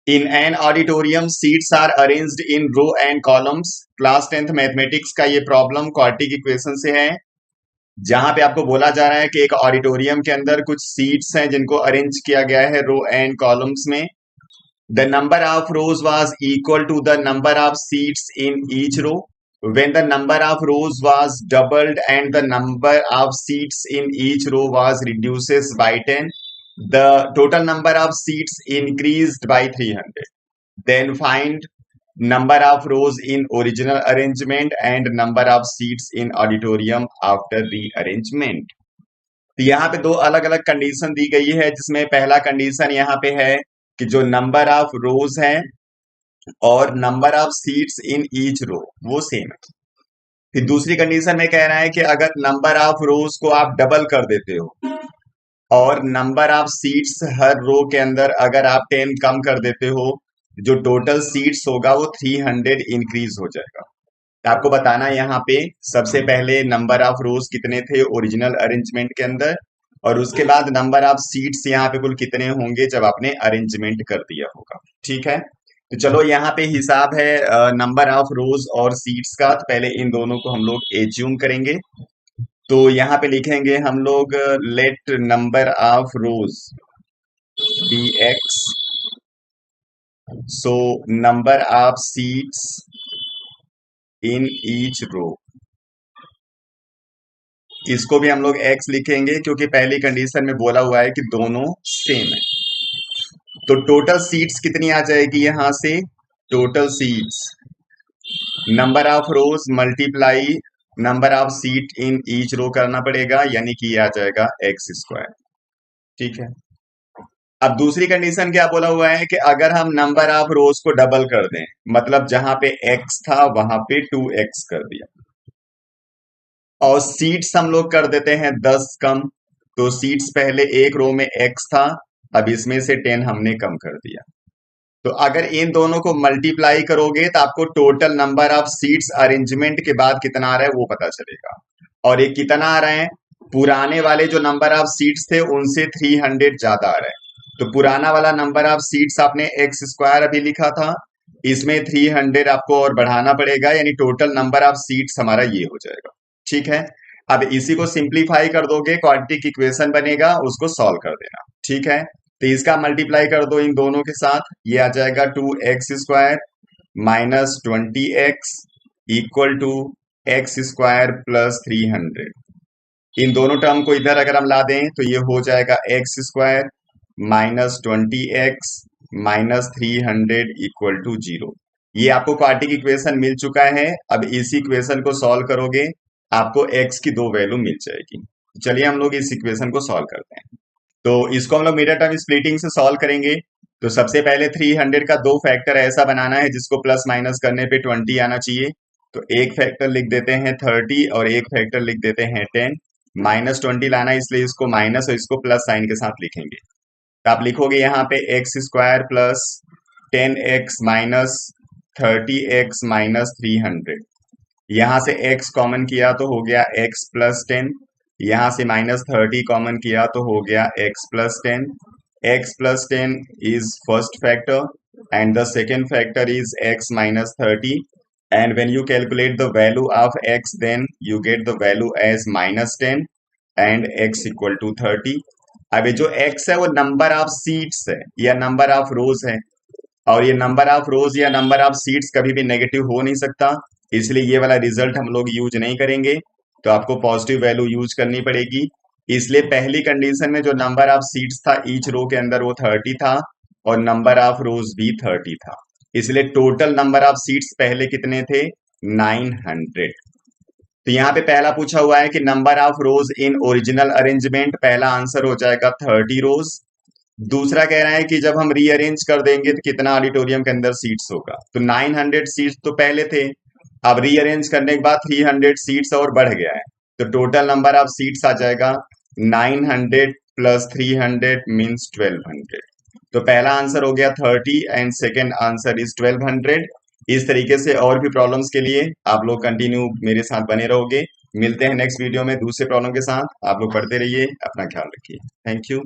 In an auditorium seats are arranged in row and columns. Class 10th mathematics का ये problem quadratic equation से है, जहां पे आपको बोला जा रहा है कि एक ऑडिटोरियम के अंदर कुछ सीट्स हैं जिनको अरेंज किया गया है रो एंड कॉलम्स में। The number of rows was equal to the number of seats in each row. When the number of rows was doubled and the number of seats in each row was reduces by 10, the total number of seats increased by 300. Then find number of rows in original arrangement and number of seats in auditorium after rearrangement. तो यहाँ पे दो अलग अलग condition दी गई है, जिसमें पहला कंडीशन यहाँ पे है कि जो नंबर ऑफ रोज हैं और number of seats in each row वो सेम है। फिर दूसरी कंडीशन में कह रहा है कि अगर नंबर ऑफ रोज को आप डबल कर देते हो और नंबर ऑफ सीट्स हर रो के अंदर अगर आप 10 कम कर देते हो, जो टोटल सीट्स होगा वो 300 इंक्रीज हो जाएगा। तो आपको बताना है यहाँ पे सबसे पहले नंबर ऑफ रोज कितने थे ओरिजिनल अरेंजमेंट के अंदर, और उसके बाद नंबर ऑफ सीट्स यहाँ पे कुल कितने होंगे जब आपने अरेंजमेंट कर दिया होगा। ठीक है, तो चलो यहाँ पे हिसाब है नंबर ऑफ रोज और सीट्स का। तो पहले इन दोनों को हम लोग एज्यूम करेंगे। तो यहाँ पे लिखेंगे हम लोग let number of rows be x, so number of seats in each row, इसको भी हम लोग x लिखेंगे क्योंकि पहली कंडीशन में बोला हुआ है कि दोनों सेम है। तो टोटल सीट्स कितनी आ जाएगी यहां से, total seats number of rows multiply number of seat in each row करना पड़ेगा, यानी कि ये आ जाएगा एक्स स्क्वायर। ठीक है, अब दूसरी कंडीशन क्या बोला हुआ है कि अगर हम नंबर ऑफ रोज को डबल कर दें, मतलब जहां पे x था वहां पे 2x कर दिया, और सीट्स हम लोग कर देते हैं 10 कम। तो सीट्स पहले एक रो में x था, अब इसमें से 10 हमने कम कर दिया। तो अगर इन दोनों को मल्टीप्लाई करोगे तो आपको total number of seats arrangement के बाद कितना आ रहा है वो पता चलेगा। और ये कितना आ रहा है, पुराने वाले जो नंबर ऑफ सीट्स थे उनसे 300 ज्यादा आ रहा है। तो पुराना वाला नंबर ऑफ सीट्स आपने एक्स स्क्वायर अभी लिखा था, इसमें 300 आपको और बढ़ाना पड़ेगा, यानी टोटल नंबर ऑफ सीट्स हमारा ये हो जाएगा। ठीक है, अब इसी को सिंप्लीफाई कर दोगे, क्वाड्रेटिक इक्वेशन बनेगा, उसको सॉल्व कर देना। ठीक है, तो इसका मल्टीप्लाई कर दो इन दोनों के साथ, ये आ जाएगा 2x square minus 20x equal to x square plus 300। इन दोनों टर्म को इधर अगर हम ला दें तो ये हो जाएगा x square minus 20x minus 300 equal to 0। ये आपको क्वाड्रेटिक इक्वेशन मिल चुका है। अब इस इक्वेशन को सॉल्व करोगे आपको x की दो वैल्यू मिल जाएगी। चलिए हम लोग इस इक्वेशन को सॉल्व करते हैं। तो इसको हम लोग मिडल टर्म स्प्लिटिंग से सॉल्व करेंगे। तो सबसे पहले 300 का दो फैक्टर ऐसा बनाना है जिसको प्लस माइनस करने पे 20 आना चाहिए। तो एक फैक्टर लिख देते हैं 30 और एक फैक्टर लिख देते हैं 10। माइनस 20 लाना है इसलिए इसको माइनस और इसको प्लस साइन के साथ लिखेंगे। तो आप लिखोगे यहाँ पे x square plus 10x minus 30x minus 300। यहां से x कॉमन किया तो हो गया x प्लस 10, यहां से माइनस 30 कॉमन किया तो हो गया x plus 10। x plus 10 is first factor and the second factor is x minus 30, and when you calculate the value of x then you get the value as minus 10 and x equal to 30। अब ये जो x है वो number of seats है या number of रोज है, और ये नंबर ऑफ रोज या नंबर ऑफ सीट्स कभी भी नेगेटिव हो नहीं सकता, इसलिए ये वाला रिजल्ट हम लोग यूज नहीं करेंगे। तो आपको पॉजिटिव वैल्यू यूज करनी पड़ेगी। इसलिए पहली कंडीशन में जो नंबर ऑफ सीट्स था ईच रो के अंदर वो 30 था और नंबर ऑफ रोज भी 30 था, इसलिए टोटल नंबर ऑफ सीट्स पहले कितने थे, 900। तो यहाँ पे पहला पूछा हुआ है कि number of rose in original arrangement, पहला आंसर हो जाएगा 30 रोज। दूसरा कह रहा है कि जब हम रीअरेंज कर देंगे तो कितना ऑडिटोरियम के अंदर सीट्स होगा। तो 900 सीट्स तो पहले थे, अब रीअरेंज करने के बाद 300 सीट्स और बढ़ गया है, तो टोटल नंबर ऑफ सीट्स आ जाएगा 900 प्लस 300 मीन्स 1200। तो पहला आंसर हो गया 30 एंड सेकेंड आंसर इज 1200। इस तरीके से और भी प्रॉब्लम्स के लिए आप लोग कंटिन्यू मेरे साथ बने रहोगे। मिलते हैं नेक्स्ट वीडियो में दूसरे प्रॉब्लम के साथ। आप लोग पढ़ते रहिए, अपना ख्याल रखिए। Thank you.